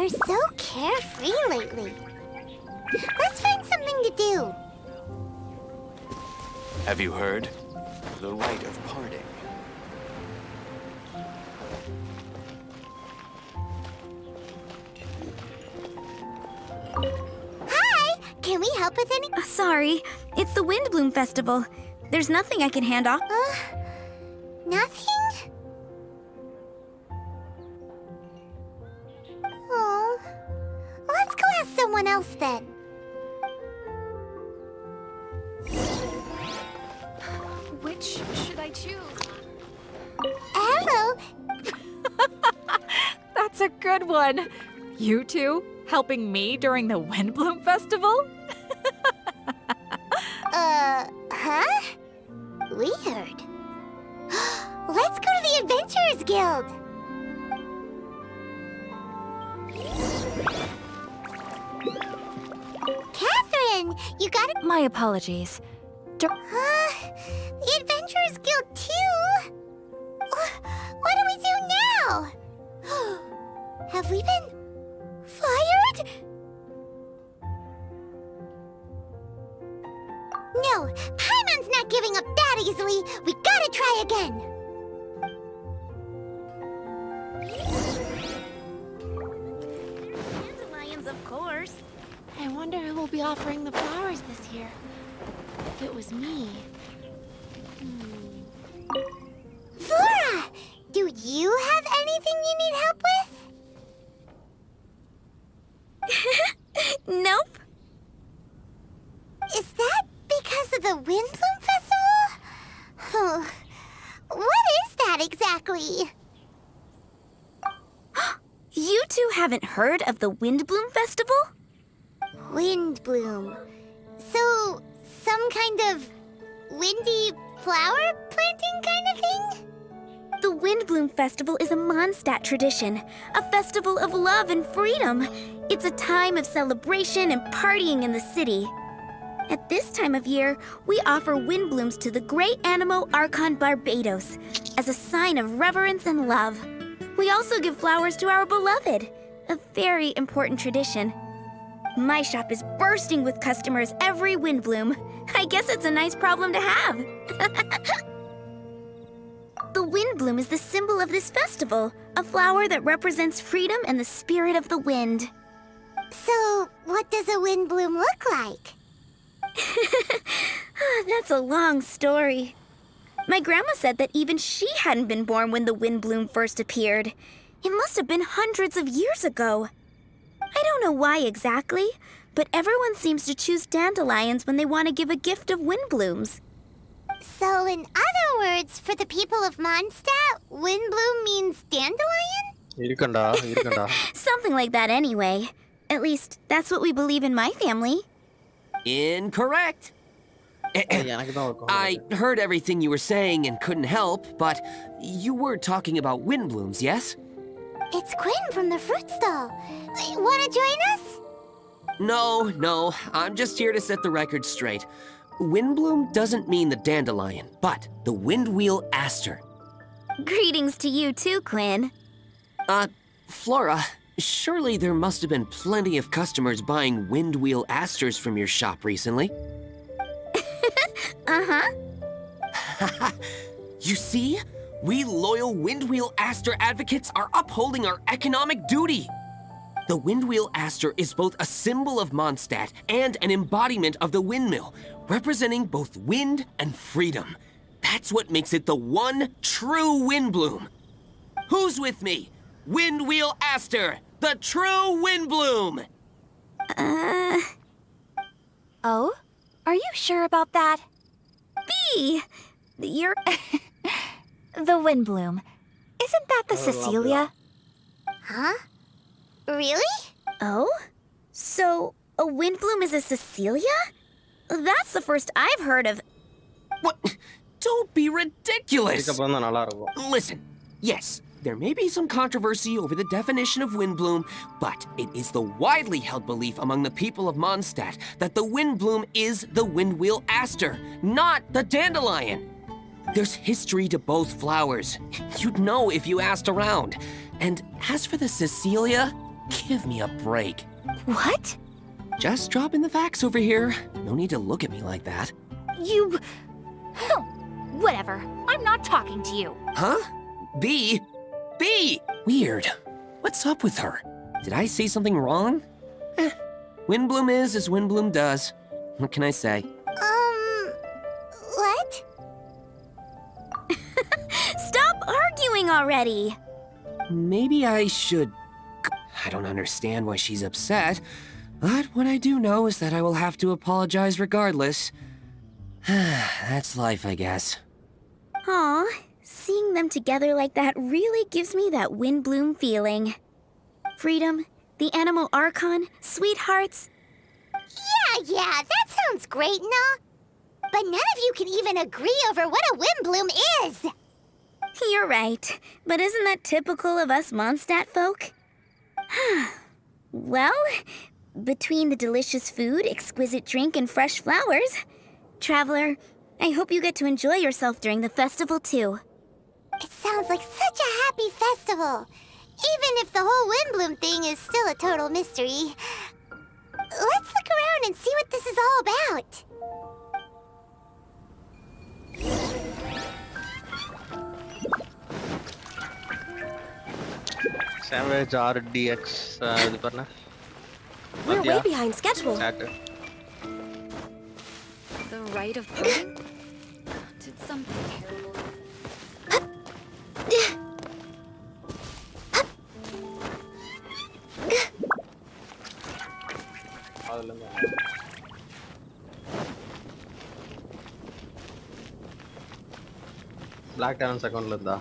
You're so carefree lately. Let's find something to do. Have you heard? The rite of parting. Hi! Can we help with any? Sorry, it's the WindBlume Festival. There's nothing I can hand off. Nothing? Oh. Let's go ask someone else then. Which should I choose? Hello. That's a good one. You two helping me during the WindBlume Festival? Huh? Weird. Let's go to the Adventurers Guild. Catherine, you got it. My apologies. The Adventurers Guild too? What do we do now? Have we been fired? No, Paimon's not giving up that easily. We gotta try again. Dandelions, of course. I wonder who will be offering the flowers this year. If it was me. Flora, do you have anything you need help with? Nope. Is that because of the WindBlume Festival? What is that exactly? You two haven't heard of the WindBlume Festival? WindBlume. So, some kind of windy flower planting kind of thing? The WindBlume Festival is a Mondstadt tradition, a festival of love and freedom. It's a time of celebration and partying in the city. At this time of year, we offer windblooms to the great Animo Archon Barbados as a sign of reverence and love. We also give flowers to our beloved, a very important tradition. My shop is bursting with customers every windbloom. I guess it's a nice problem to have. The windbloom is the symbol of this festival, a flower that represents freedom and the spirit of the wind. So, what does a windbloom look like? That's a long story. My grandma said that even she hadn't been born when the windbloom first appeared. It must have been hundreds of years ago. I don't know why exactly, but everyone seems to choose dandelions when they want to give a gift of windblooms. So, in other words, for the people of Mondstadt, windbloom means dandelion? Something like that anyway. At least, that's what we believe in my family. Incorrect. I heard everything you were saying and couldn't help, but you were talking about windblooms, yes? It's Quinn from the fruit stall. Wanna join us? No, I'm just here to set the record straight. Windbloom doesn't mean the dandelion, but the windwheel aster. Greetings to you too, Quinn. Flora, surely there must have been plenty of customers buying windwheel asters from your shop recently. Uh-huh. You see? We loyal Windwheel Aster advocates are upholding our economic duty. The Windwheel Aster is both a symbol of Mondstadt and an embodiment of the windmill, representing both wind and freedom. That's what makes it the one true Windbloom. Who's with me? Windwheel Aster, the true Windbloom! Oh? Are you sure about that? B! You're... The WindBlume. Isn't that the Cecilia? Huh? Really? Oh? So, a windbloom is a Cecilia? That's the first I've heard of... What? Don't be ridiculous! Listen, yes, there may be some controversy over the definition of windbloom, but it is the widely held belief among the people of Mondstadt that the windbloom is the windwheel aster, not the dandelion. There's history to both flowers. You'd know if you asked around. And as for the Cecilia, Give me a break. What? Just dropping the facts over here. No need to look at me like that. You... Whatever. I'm not talking to you. Huh? B? B! Weird. What's up with her? Did I say something wrong? WindBlume is as WindBlume does. What can I say? What? Stop arguing already! Maybe I should... I don't understand why she's upset, but what I do know is that I will have to apologize regardless. That's life, I guess. Aw, seeing them together like that really gives me that WindBlume feeling. Freedom, the Animal Archon, sweethearts. Yeah, that sounds great and all. But none of you can even agree over what a WindBlume is. You're right, but isn't that typical of us Mondstadt folk? Well, between the delicious food, exquisite drink, and fresh flowers, Traveler, I hope you get to enjoy yourself during the festival too. It sounds like such a happy festival. Even if the whole WindBlume thing is still a total mystery. Let's look around and see what this is all about. Savage RDX இது பாருங்க. We're way பாத்தியா? behind schedule. Chat. The rite of parting? Did something terrible. அதுல இருந்து BlackTalons அக்கவுண்ட்ல இருந்தா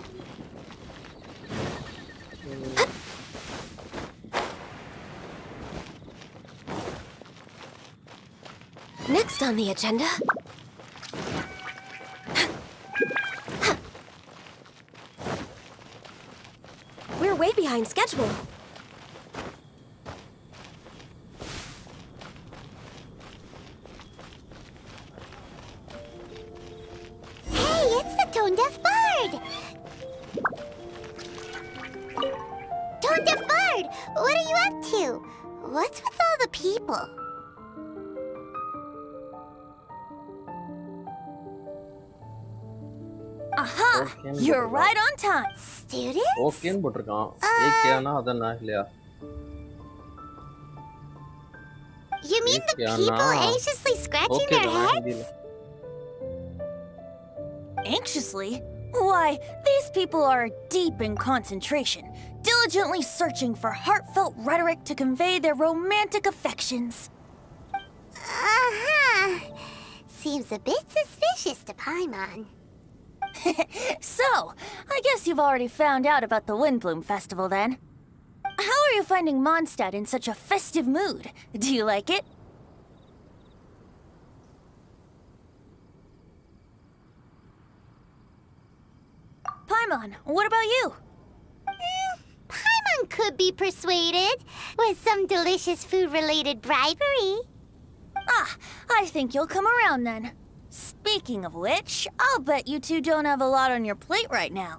Next on the agenda. We're way behind schedule. Hey, it's the Tone-Deaf Bard! Tone-Deaf Bard, what are you up to? What's with all the people? Aha! You're right on time. Students? ஓகேன்னு போட்டிருக்கான் ஏகேனா அதனா இல்லையா You mean the Yeah, people nah. anxiously scratching okay their heads? Anxiously? Why, these people are deep in concentration, diligently searching for heartfelt rhetoric to convey their romantic affections. Uh-huh. Seems a bit suspicious to Paimon. So, I guess you've already found out about the WindBlume Festival then. How are you finding Mondstadt in such a festive mood? Do you like it? Paimon, what about you? Paimon could be persuaded with some delicious food-related bribery. Ah, I think you'll come around then. Speaking of which, I'll bet you two don't have a lot on your plate right now.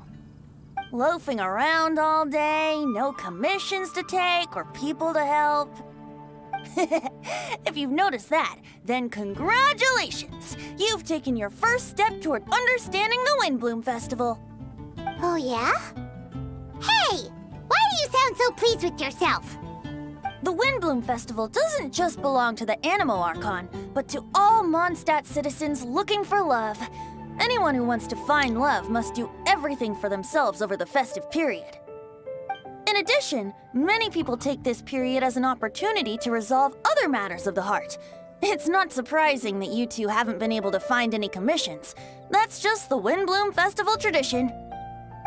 Loafing around all day, no commissions to take or people to help. If you've noticed that, then congratulations! You've taken your first step toward understanding the WindBlume Festival. Oh, yeah? Hey! Why do you sound so pleased with yourself? The WindBlume Festival doesn't just belong to the Animal Archon, but to all Mondstadt citizens looking for love. Anyone who wants to find love must do everything for themselves over the festive period. In addition, many people take this period as an opportunity to resolve other matters of the heart. It's not surprising that you two haven't been able to find any commissions. That's just the WindBlume Festival tradition.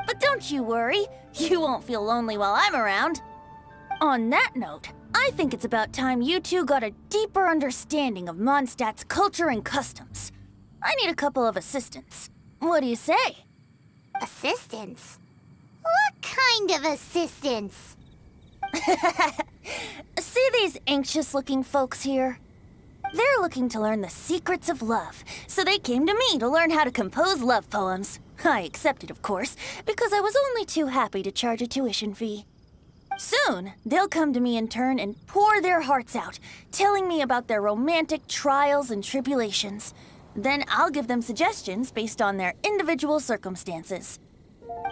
But don't you worry, you won't feel lonely while I'm around. On that note, I think it's about time you two got a deeper understanding of Mondstadt's culture and customs. I need a couple of assistants. What do you say? Assistance? What kind of assistance? See these anxious-looking folks here? They're looking to learn the secrets of love, so they came to me to learn how to compose love poems. I accepted, of course, because I was only too happy to charge a tuition fee. Soon, they'll come to me in turn and pour their hearts out, telling me about their romantic trials and tribulations. Then I'll give them suggestions based on their individual circumstances.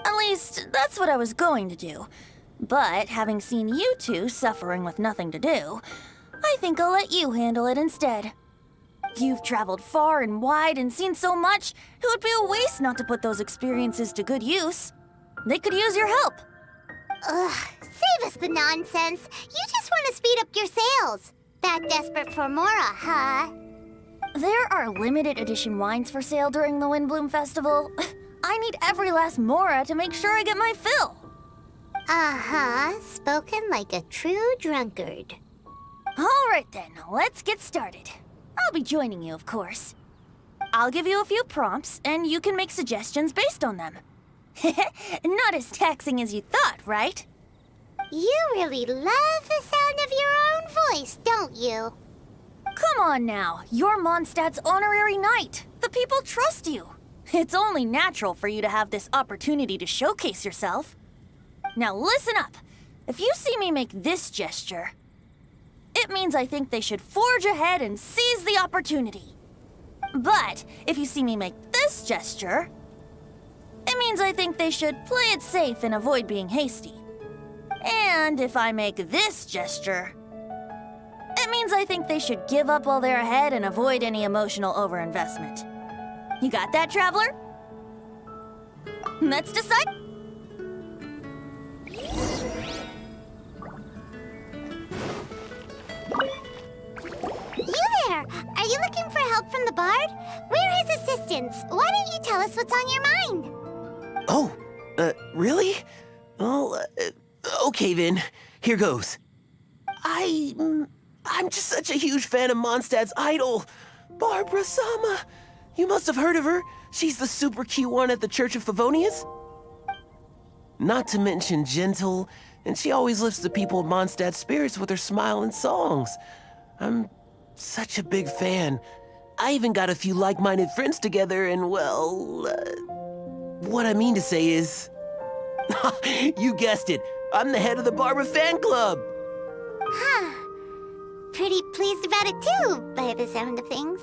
At least, that's what I was going to do. But having seen you two suffering with nothing to do, I think I'll let you handle it instead. You've traveled far and wide and seen so much, it would be a waste not to put those experiences to good use. They could use your help. Ugh, save us the nonsense. You just want to speed up your sales. That desperate for Mora, huh? There are limited edition wines for sale during the WindBlume Festival. I need every last Mora to make sure I get my fill. Uh-huh, spoken like a true drunkard. All right then, let's get started. I'll be joining you, of course. I'll give you a few prompts, and you can make suggestions based on them. Not as taxing as you thought, right? You really love the sound of your own voice, don't you? Come on now, you're Mondstadt's honorary knight. The people trust you. It's only natural for you to have this opportunity to showcase yourself. Now listen up. If you see me make this gesture, it means I think they should forge ahead and seize the opportunity. But if you see me make this gesture, it means I think they should play it safe and avoid being hasty. And if I make this gesture, it means I think they should give up while they're ahead and avoid any emotional overinvestment. You got that, traveler? Let's decide. You there! Are you looking for help from the bard? We're his assistants. Why don't you tell us what's on your mind? Oh, really? Well, okay then. Here goes. I'm just such a huge fan of Mondstadt's idol, Barbara Sama. You must have heard of her. She's the super cute one at the Church of Favonius. Not to mention gentle, and she always lifts the people of Mondstadt's spirits with her smile and songs. I'm such a big fan. I even got a few like-minded friends together, and well, what I mean to say is, you guessed it. I'm the head of the Barbara fan club. Huh. Pretty pleased about it too, by the sound of things.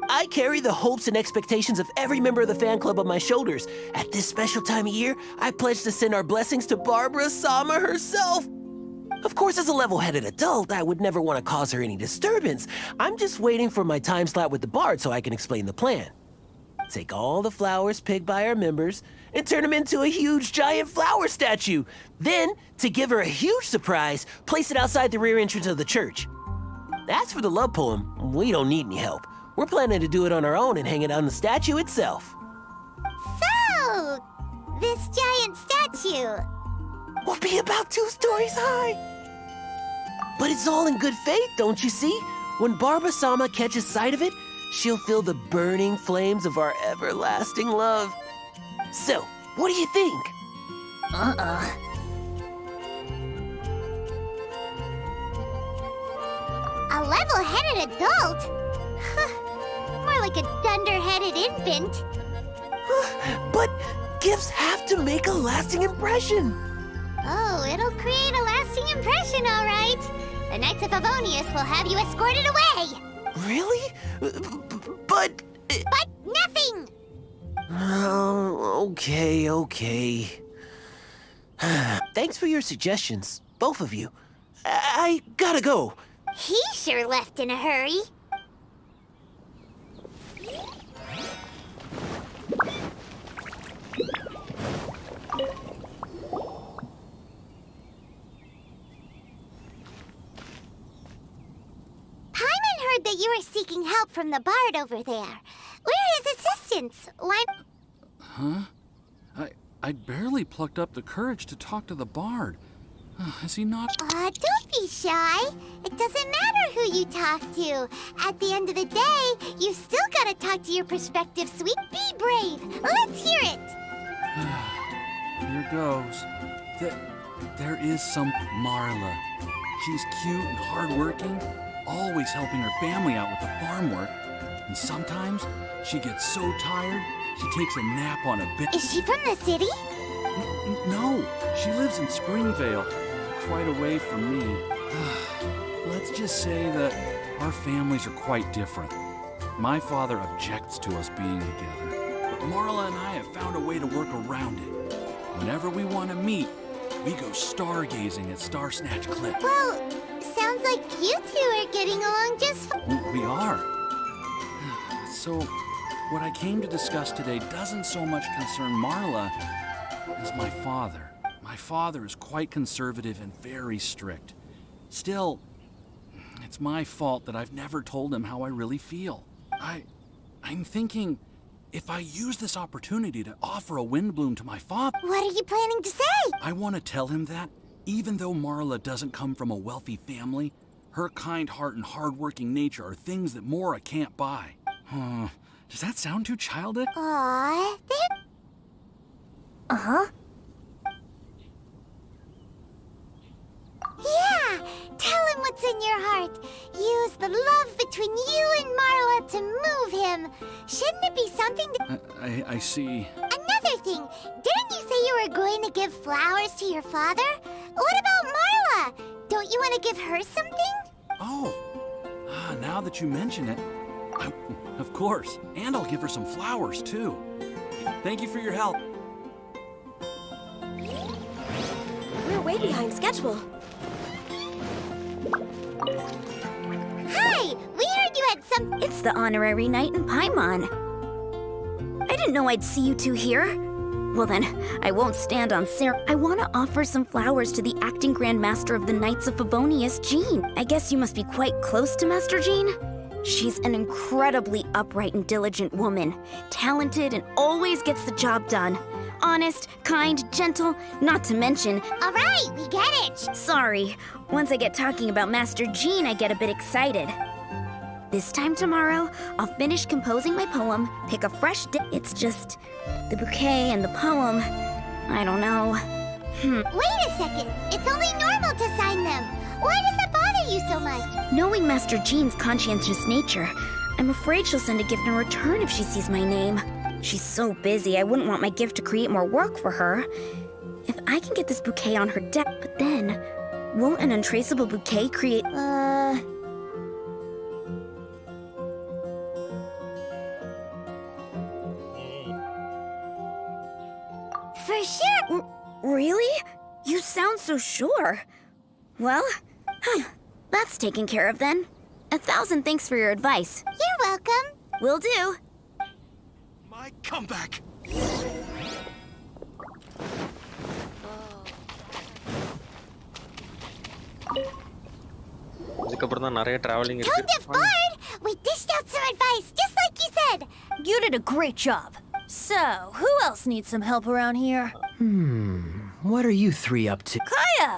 I carry the hopes and expectations of every member of the fan club on my shoulders. At this special time of year, I pledge to send our blessings to Barbara Sama herself. Of course, as a level-headed adult, I would never want to cause her any disturbance. I'm just waiting for my time slot with the bard so I can explain the plan. Take all the flowers picked by our members and turn them into a huge giant flower statue. Then, to give her a huge surprise, place it outside the rear entrance of the church. As for the love poem, we don't need any help. We're planning to do it on our own and hang it on the statue itself. So, this giant statue. Will be about 2 stories high. But it's all in good faith, don't you see? When Barbara Sama catches sight of it, she'll feel the burning flames of our everlasting love. So, what do you think? A level-headed adult? More like a dunder-headed infant. But gifts have to make a lasting impression. Oh, it'll create a lasting impression, all right. The Knights of Favonius will have you escorted away. Really? But... But nothing! Oh, okay. Thanks for your suggestions, both of you. I gotta go. He sure left in a hurry. Paimon heard that you were seeking help from the bard over there. We're his assistants. Why... Huh? I'd barely plucked up the courage to talk to the bard. Has he not? Don't be shy. It doesn't matter who you talk to. At the end of the day, you've still got to talk to your prospective sweet. Be brave. Let's hear it. Here goes. There is some Marla. She's cute and hardworking, always helping her family out with the farm work. And sometimes she gets so tired, she takes a nap on a bed. Is she from the city? No, she lives in Springvale, quite away from me. Let's just say that our families are quite different. My father objects to us being together, but Marla and I have found a way to work around it. Whenever we want to meet, we go stargazing at Star Snatch Cliff. Well, sounds like you two are getting along just fine. We are. So, what I came to discuss today doesn't so much concern Marla as my father. My father is quite conservative and very strict. Still, it's my fault that I've never told him how I really feel. I'm thinking, if I use this opportunity to offer a WindBlume to my father... What are you planning to say? I want to tell him that, even though Marla doesn't come from a wealthy family, her kind heart and hardworking nature are things that Mora can't buy. Does that sound too childish? Aww, Uh-huh. yeah! Tell him what's in your heart. Use the love between you and Marla to move him. Shouldn't it be something to... I see. Another thing, didn't you say you were going to give flowers to your father? What about Marla? Don't you want to give her something? Oh, now that you mention it, of course. And I'll give her some flowers, too. Thank you for your help. We're way behind schedule. Hi! We heard you had some... It's the honorary knight in Paimon. I didn't know I'd see you two here. Well then, I won't stand on I want to offer some flowers to the acting Grand Master of the Knights of Favonius, Jean. I guess you must be quite close to Master Jean? She's an incredibly upright and diligent woman. Talented and always gets the job done. Honest, kind, gentle, not to mention... All right, we get it. Sorry, once I get talking about Master Jean, I get a bit excited. This time tomorrow, I'll finish composing my poem, pick a fresh It's just... the bouquet and the poem... I don't know. Wait a second. It's only normal to sign them. Why does that bother you so much? Knowing Master Jean's conscientious nature, I'm afraid she'll send a gift in return if she sees my name. She's so busy, I wouldn't want my gift to create more work for her. If I can get this bouquet on her deck, but then, won't an untraceable bouquet create... For sure. Really? You sound so sure. Well, that's taken care of then. 1,000 thanks for your advice. You're welcome. Will do. My comeback! இதுக்கப்புறம் தான் நிறைய traveling Don't இருக்கு. get bored. We dished out some advice, just like you said. You did a great job. So, who else needs some help around here? What are you three up to? Kaya!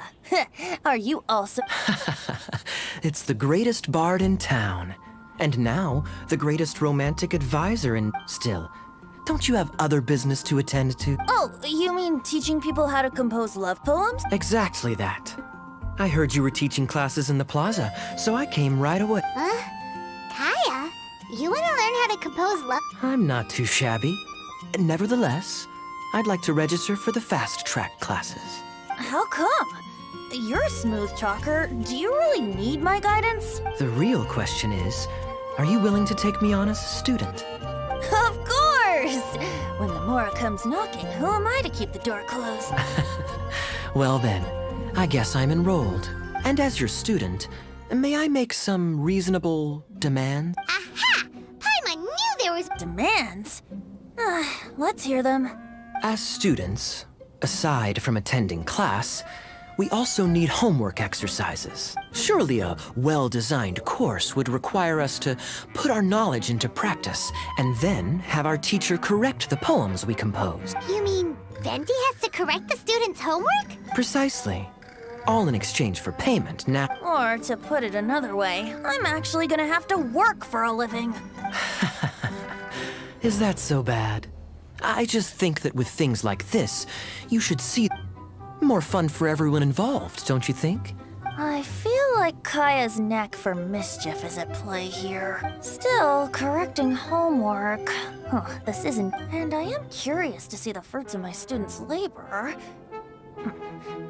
Are you also... It's the greatest bard in town. And now, the greatest romantic advisor in... Still, don't you have other business to attend to? Oh, you mean teaching people how to compose love poems? Exactly that. I heard you were teaching classes in the plaza, so I came right away. Huh? Kaya, you want to learn how to compose love? I'm not too shabby. Nevertheless, I'd like to register for the fast-track classes. How come? You're a smooth talker. Do you really need my guidance? The real question is, are you willing to take me on as a student? Of course! When the Mora comes knocking, who am I to keep the door closed? Well then, I guess I'm enrolled. And as your student, may I make some reasonable demands? Aha! Paimon knew there was... Demands? Let's hear them. As students, aside from attending class, we also need homework exercises. Surely a well-designed course would require us to put our knowledge into practice and then have our teacher correct the poems we compose. You mean Venti has to correct the students' homework? Precisely. All in exchange for payment now. Or to put it another way, I'm actually gonna have to work for a living. Is that so bad? I just think that with things like this, you should see more fun for everyone involved, don't you think? I feel like Kaya's knack for mischief is at play here. Still, correcting homework. This isn't... And I am curious to see the fruits of my students' labor.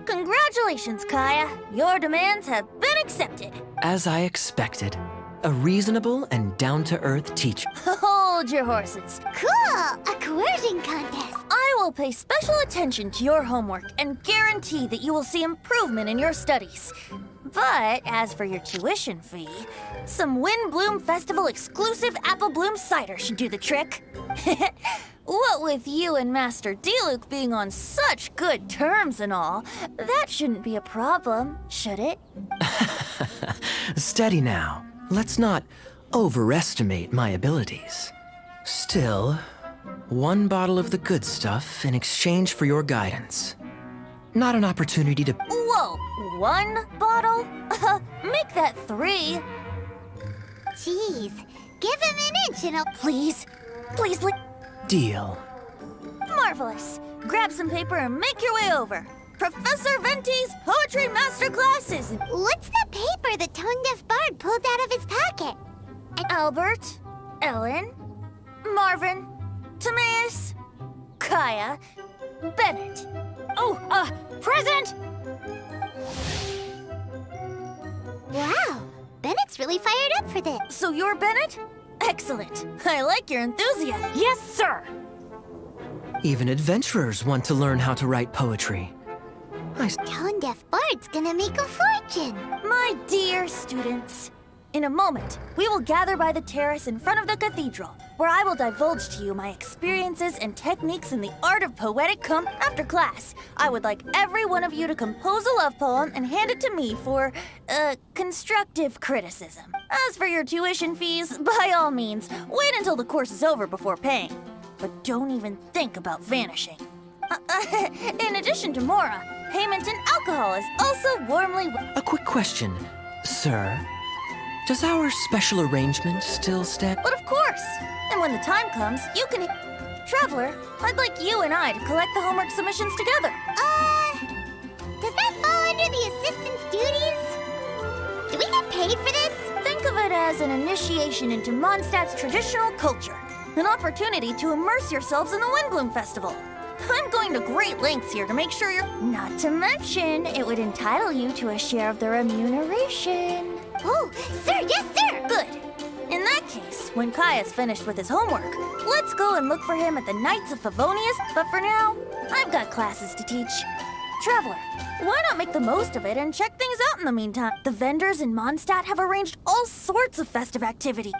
Congratulations, Kaya. Your demands have been accepted. As I expected, a reasonable and down-to-earth teacher. Hold your horses. Cool! A coercion contest. I will pay special attention to your homework and guarantee that you will see improvement in your studies. But as for your tuition fee, some WindBlume Festival exclusive Apple Bloom cider should do the trick. What with you and Master Diluc being on such good terms and all, that shouldn't be a problem, should it? Steady now. Let's not overestimate my abilities. Still, one bottle of the good stuff in exchange for your guidance. Not an opportunity to... Whoa, one bottle? Make that 3. Jeez. Give him an inch and I'll... Please, please, please. Deal. Marvelous. Grab some paper and make your way over. Professor Venti's Poetry Masterclass is... What's the paper the tone-deaf bard pulled out of his pocket? Albert, Ellen, Marvin, Timaeus, Kaya, Bennett. Oh, present! Wow. Bennett's really fired up for this. So you're Bennett? Excellent. I like your enthusiasm. Yes, sir! Even adventurers want to learn how to write poetry. Tone-deaf bard's gonna make a fortune. My dear students, in a moment, we will gather by the terrace in front of the cathedral, where I will divulge to you my experiences and techniques in the art of poetic after class. I would like every one of you to compose a love poem and hand it to me for, constructive criticism. As for your tuition fees, by all means, wait until the course is over before paying. But don't even think about vanishing. In addition to Mora, payment in alcohol is also warmly... A quick question, sir. Does our special arrangement still stand? But of course! And when the time comes, you can... Traveler, I'd like you and I to collect the homework submissions together. Does that fall under the assistant's duties? Do we get paid for this? Think of it as an initiation into Mondstadt's traditional culture. An opportunity to immerse yourselves in the WindBlume Festival. I'm going to great lengths here to make sure you're... Not to mention, it would entitle you to a share of the remuneration. Oh, sir, yes, sir! Good. In that case, when Kaya's finished with his homework, let's go and look for him at the Knights of Favonius, but for now, I've got classes to teach. Traveler, why not make the most of it and check things out in the meantime? The vendors in Mondstadt have arranged all sorts of festive activity.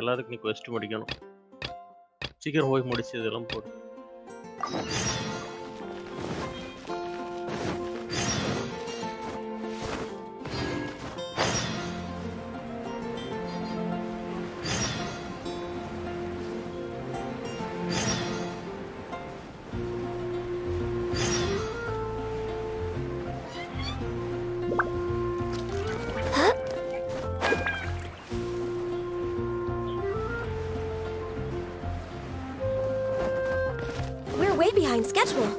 எல்லாத்துக்கும் நீ quest முடிக்கணும். சீக்கிரம் போய் முடிச்சு இதெல்லாம் போடு. We're way behind schedule.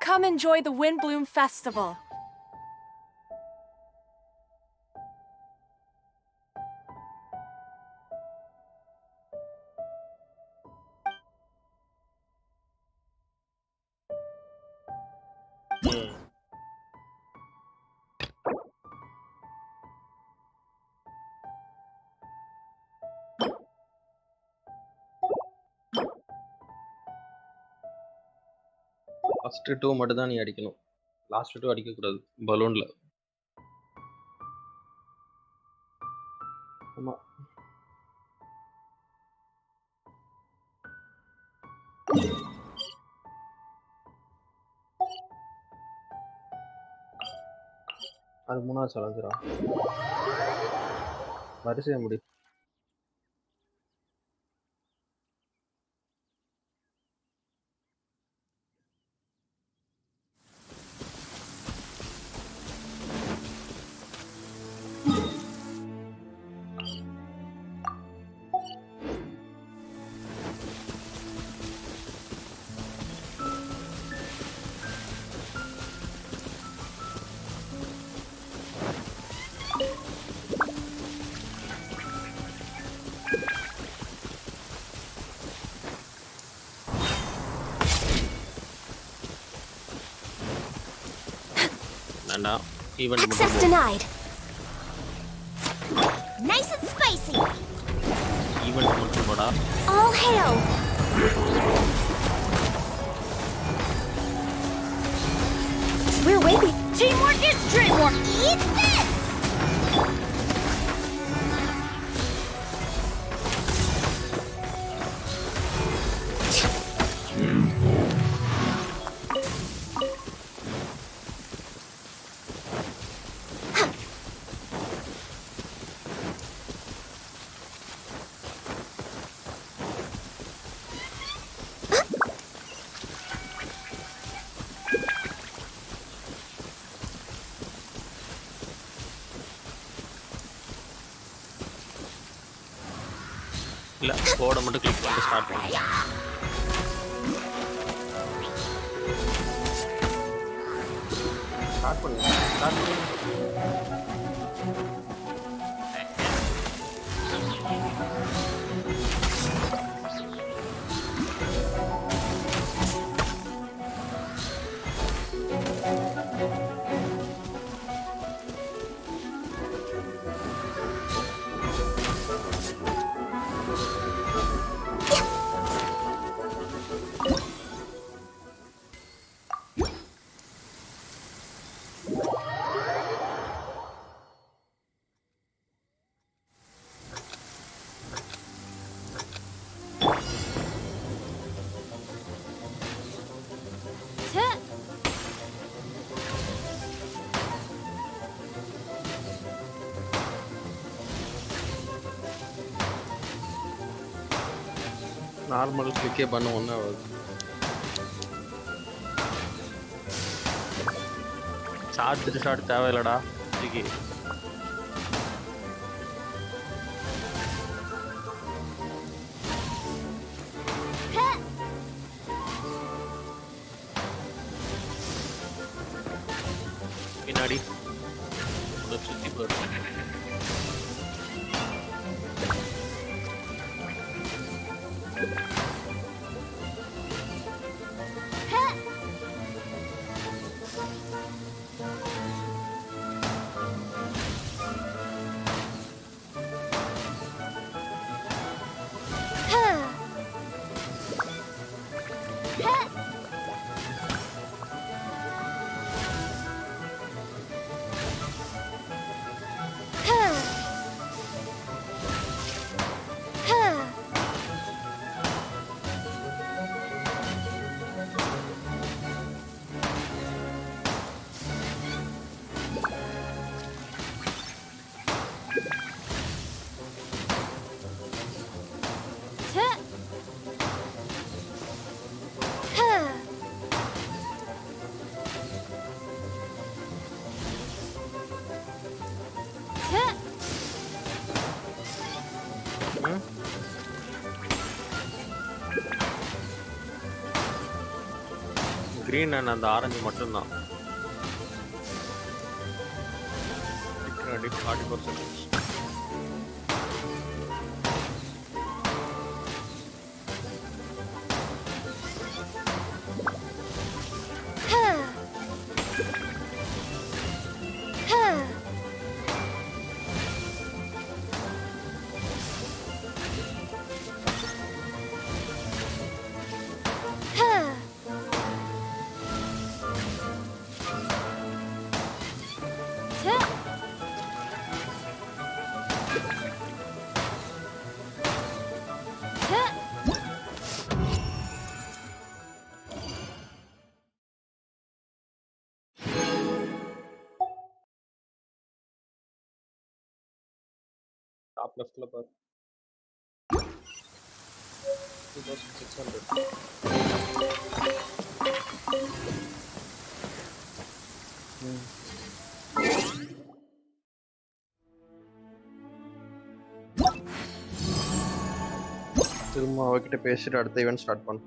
Come enjoy the WindBlume Festival. Last 2 மட்டும் தான் நீ அடிக்கணும். லாஸ்ட் 2 அடிக்க கூடாது பலூன்ல. ஆமா. அது 3வது சேலஞ்சுடா. வரிசையா முடி. வேண்டாம். ஈவென்ட் Access மட்டும் denied. Nice and spicy. Event மட்டும் போடா. All hail. We're waiting. Teamwork is dreamwork. Eat this. இல்ல கோடை மட்டும் கிளிக் பண்ணிட்டு ஸ்டார்ட் பண்ணு. ஸ்டார்ட் பண்ணு. ஸ்டார்ட் பண்ணு. நார்மல் கிளிக்கே பண்ண ஒன்று ஆகுது. ஷார்ட் தேவையில்லடா இதுக்கு. பின்னாடி சுற்றி போயிடும். கிரீன் அண்ட் அந்த ஆரஞ்சு மட்டும்தான். 40%. டாப் லெஃப்ட்ல பாரு 2600. திரும்ப அவகிட்ட பேசிட்டு அடுத்த ஈவென்ட் ஸ்டார்ட் பண்ணு.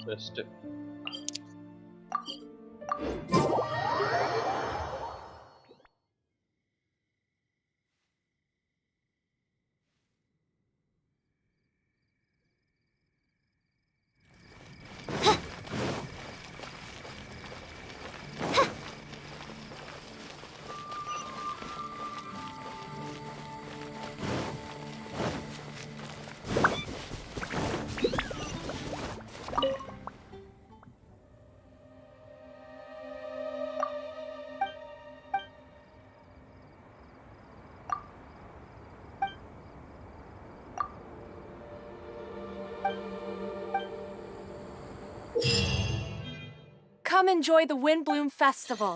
Best. Come enjoy the WindBlume Festival.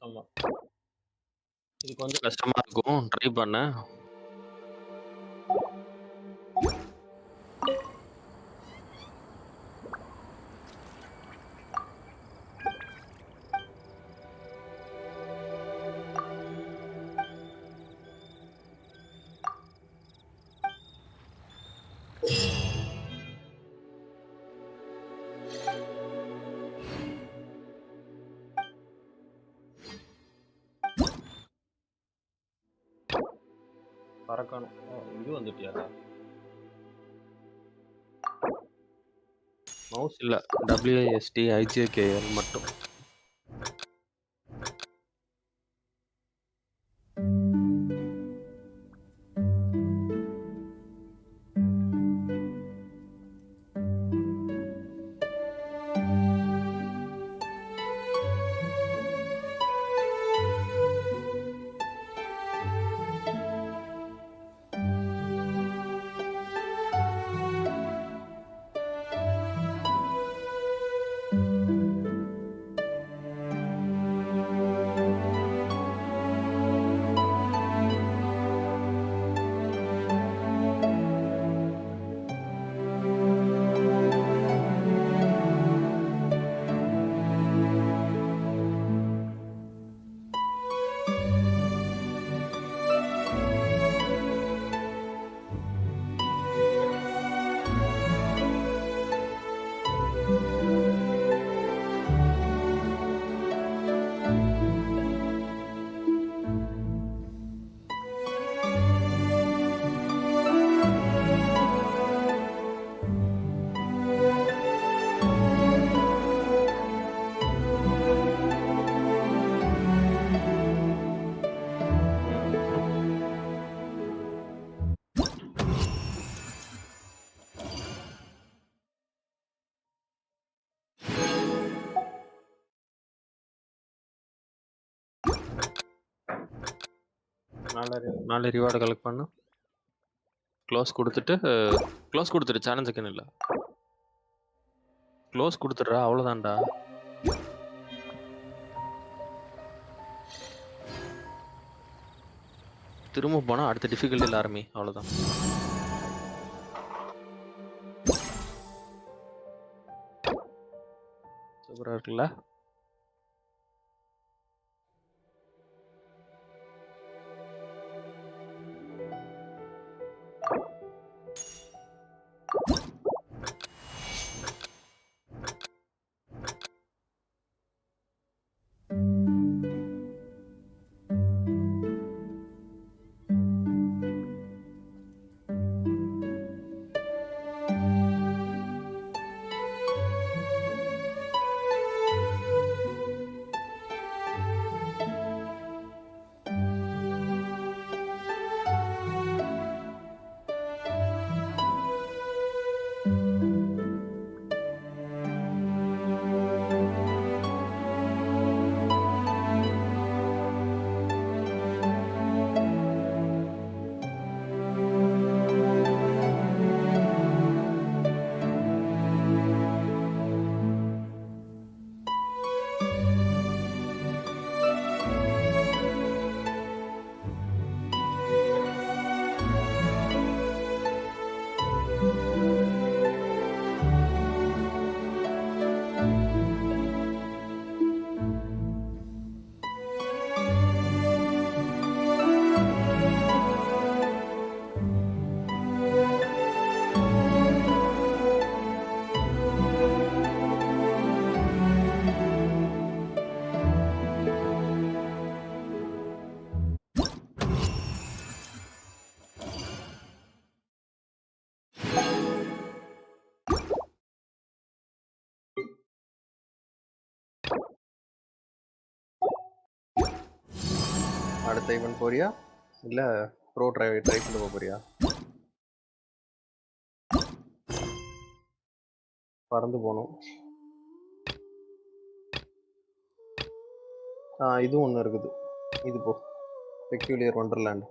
ஆமா. இது கொஞ்சம் கஷ்டமா இருக்கும் ட்ரை பண்ண. பறக்கணும். இது வந்துட்டியா? மவுஸ் இல்ல. WASD IJKL மட்டும். நாலு ரிவார்டு கலெக்ட் பண்ணு. க்ளோஸ் கொடுத்துட்டு சேலஞ்சுக்குன்னு இல்லை. க்ளோஸ் கொடுத்துட்றா அவ்வளோதான்டா. திரும்ப போனால் அடுத்த டிஃபிகல்ட்டியில் ஆரம்பி. அவ்வளோதான். சூப்பராக இருக்குல்ல? அடுத்த ஈவென்ட் போறியா இல்ல ப்ரோ ட்ரை பண்ண போறியா? பறந்து போகணும். இது ஒன்று இருக்குது. இது போ பெக்யூலியர் ஒண்டர்லேண்ட்.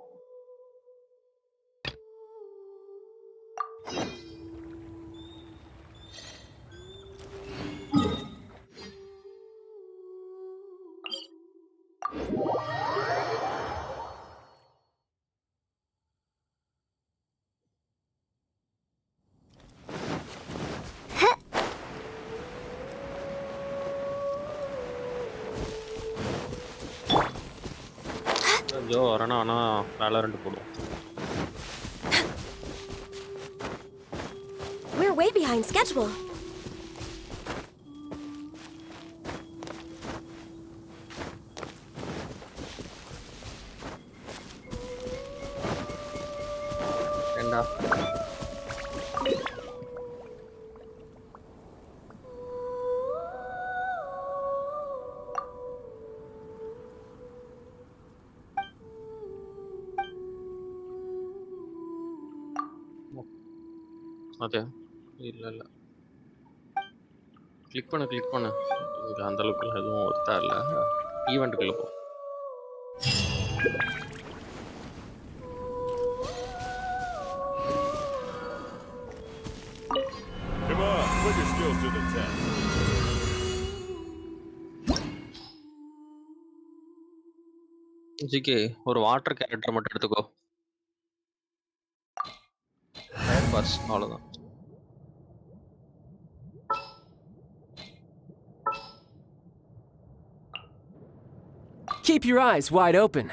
ஜோ வரணும், ஆனால் Valorant போடுவோம். We're way behind schedule. ஏண்டா அது இல்லை இல்லை கிளிக் பண்ணு இங்கே அந்த அளவுக்குலாம் எதுவும் ஒர்த்தா இல்லை. ஈவெண்ட்டுக்குள்ளே போ. Come on, put your skills to the test. GK ஒரு வாட்டர் கேரக்டர் மட்டும் எடுத்துக்கோ. ஃபயர் பாஸ் அவ்வளோதான். Keep your eyes wide open.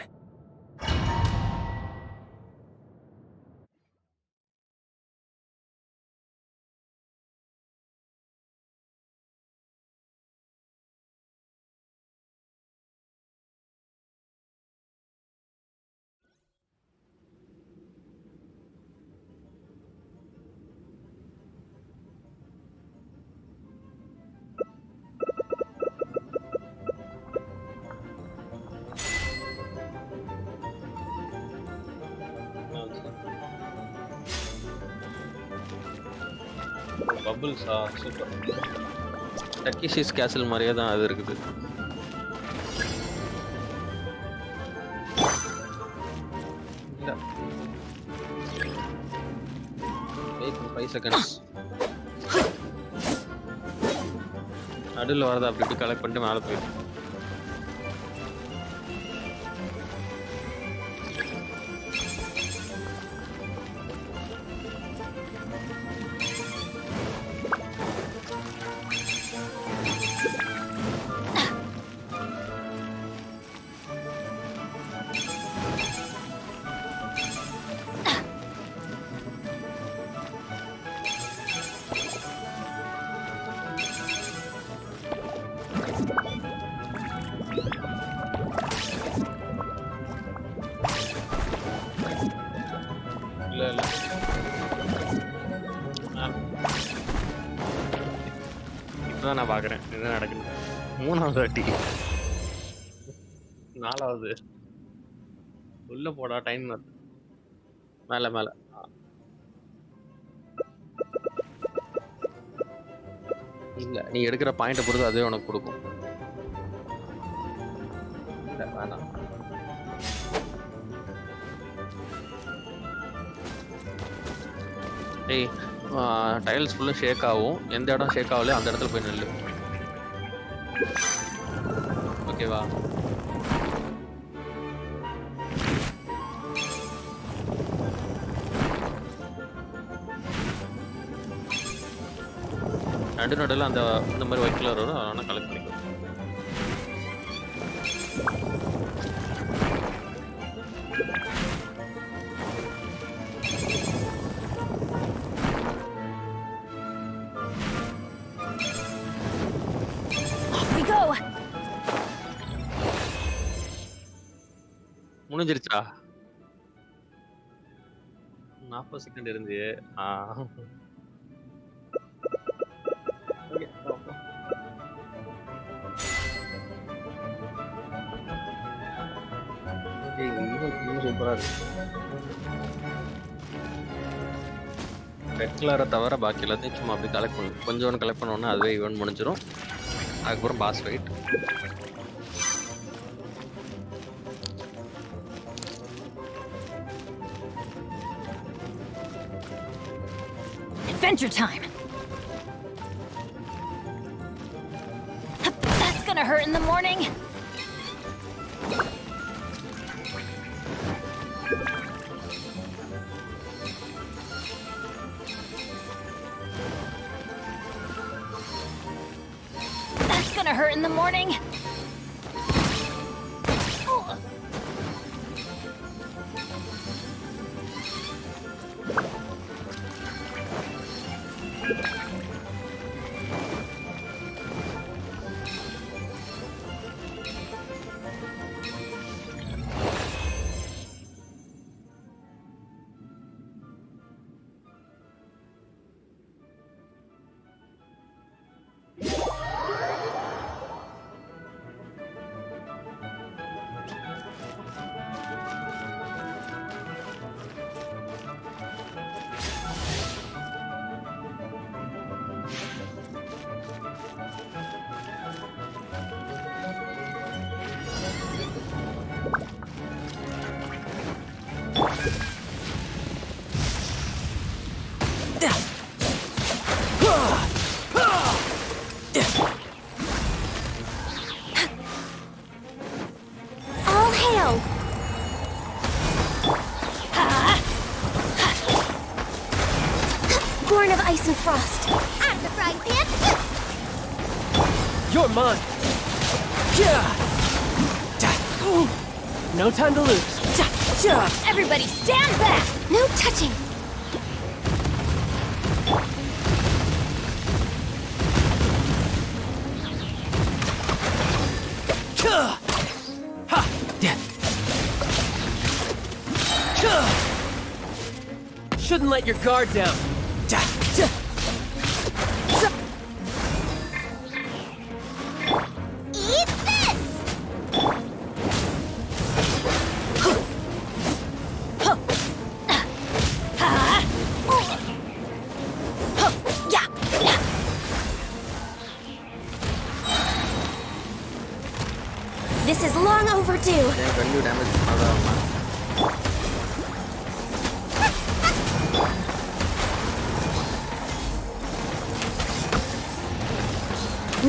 பபிள்ஸா சூப்பர். டக்கிஷிஸ் கேசல் மாதிரியே தான் அது இருக்குது. இல்லை வெயிட் 5 செகண்ட்ஸ். நடுவில் வரதை அப்படி இப்படி கலெக்ட் பண்ணிட்டு மேலே போயிடும். இல்லை இல்லை இப்போதான் நான் பார்க்குறேன் என்ன நடக்குது. 3வது வாட்டி 4வது உள்ள போடா டைம் மேலே மேலே. இல்லை நீ எடுக்கிற பாயிண்ட்டை பொறுத்து அதே உனக்கு கொடுக்கும். இல்லை வேணாம். ஏய் டைல்ஸ் ஃபுல்லாக ஷேக் ஆகும். எந்த இடம் ஷேக் ஆகலையோ அந்த இடத்துல போய் நில்லு. ஓகேவா? நடுநடுவில் அந்த இந்த மாதிரி ஒயிட் கலர் வரும், அதனால் கலெக்ட் பண்ணிக்கோ. முடிஞ்சிருச்சா? 40 செகண்ட் இருந்து. சூப்பரா இருக்கு. ரெட் கலரை தவிர பாக்கி எல்லாத்தையும் சும்மா அப்படி கலெக்ட் பண்ணணும். கொஞ்சம் கலெக்ட் பண்ணோன்னா அதுவே ஈவெண்ட் முடிஞ்சிடும். அதுக்கப்புறம் pass fight. Adventure time! That's gonna hurt in the morning! That's gonna hurt in the morning! All hail! Born of ice and frost. I'm the frying pan. You're mine. Yeah. No time to lose. Everybody stand back! No touching. Shouldn't let your guard down. Eat this! This is long overdue. கண்டிப்பாக damage பண்ணாதான்.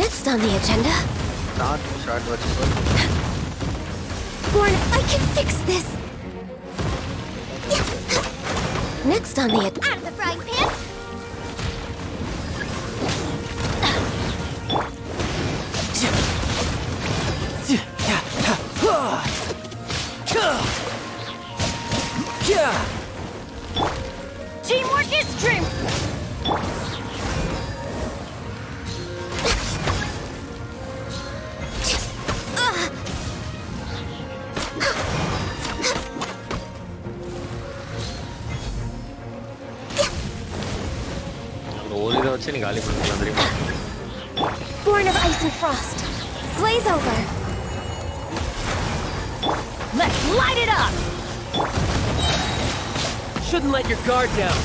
Next on the agenda. Start வச்சு Born, I can fix this. Next on the I'm the frying pan. Teamwork is strength! அந்த ஒரு இதை வச்சு நீ காலி பண்ணிக்கலாம் தெரியுமா? Born of ice and frost. Blaze over. Let's light it up! Shouldn't let your guard down.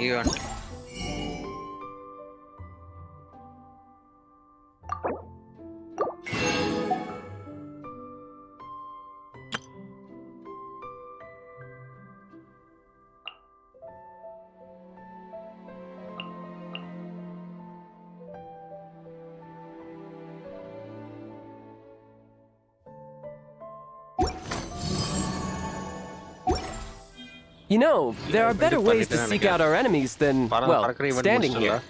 Event. You know, there are better ways to seek out our enemies than, well, standing here.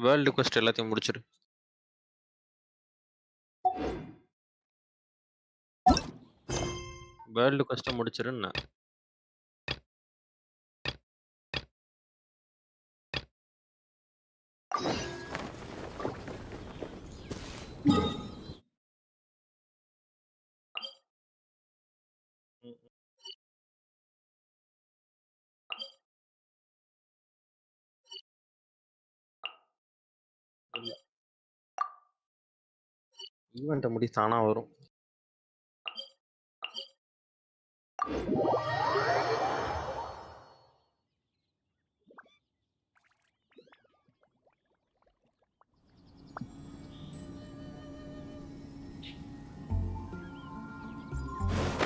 World quest எல்லாத்தையும் முடிச்சிரு. World quest முடிச்சிருன்னா. Event முடி தானா வரும்.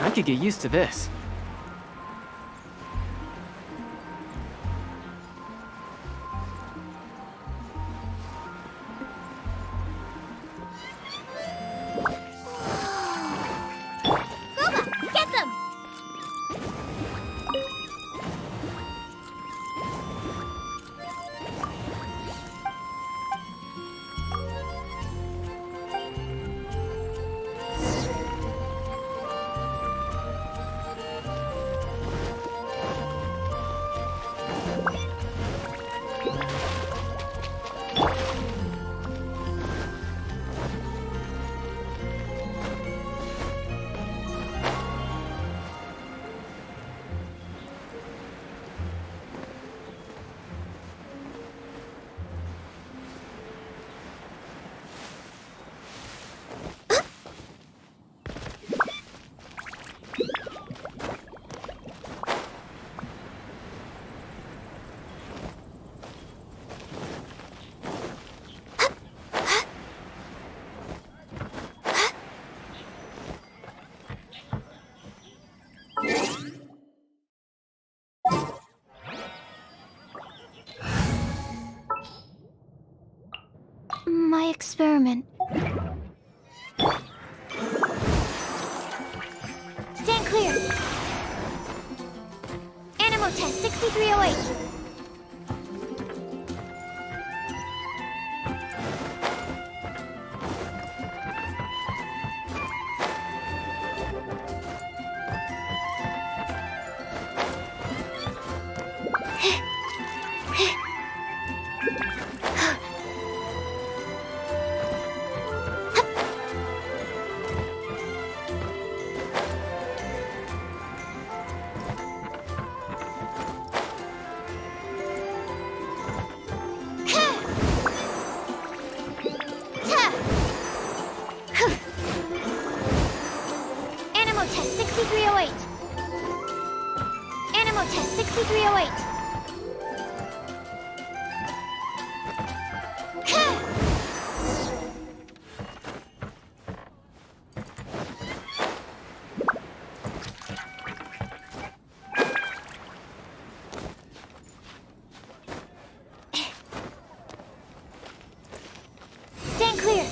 I could get used to this. Get them! My experiment. Stand clear. Animal test 6308. Animal test 6308. Animal test 6308. Stand clear.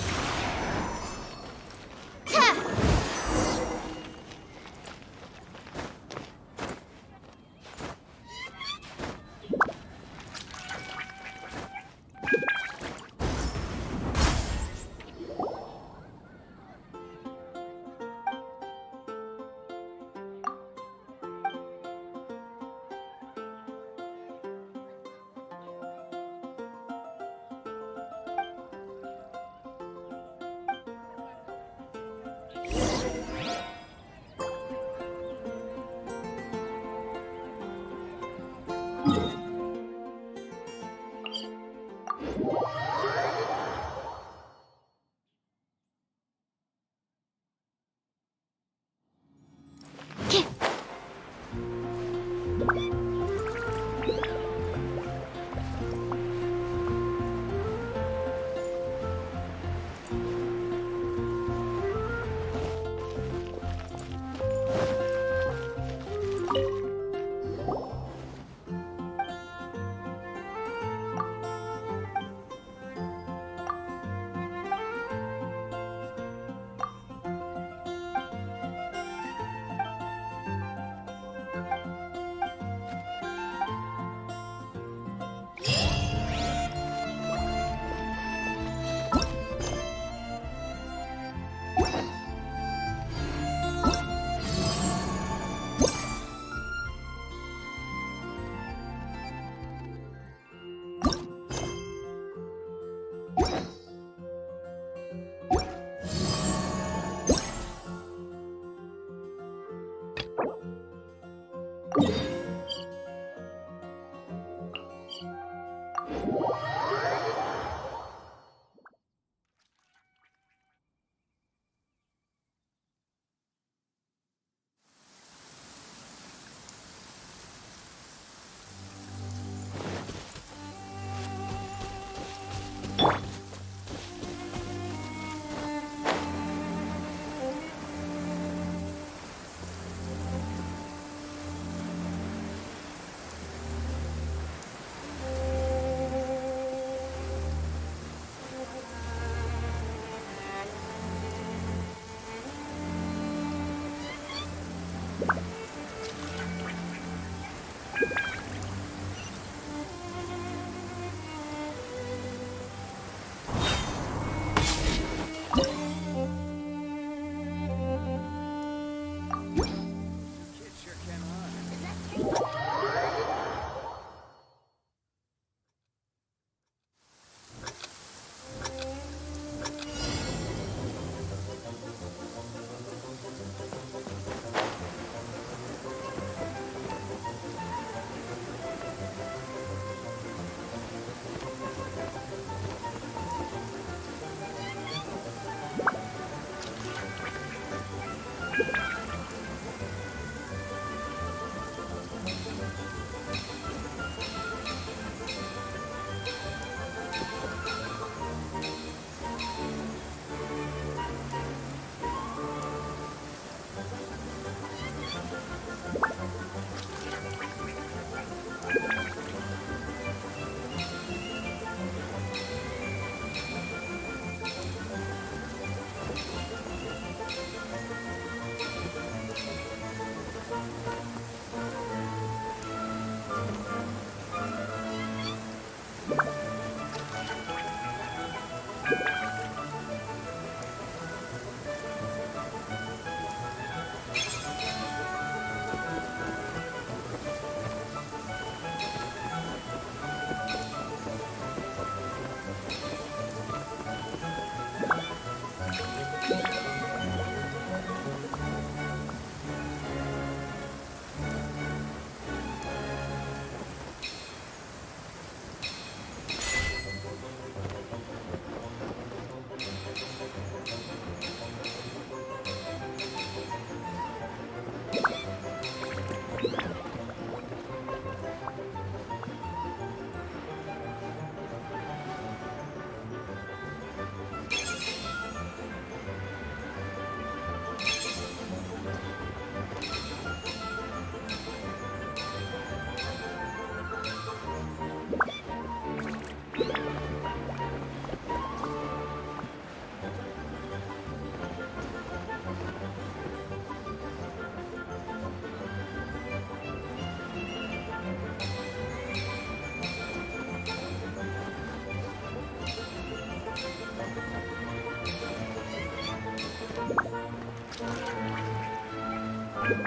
Falling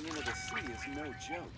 into the sea is no joke.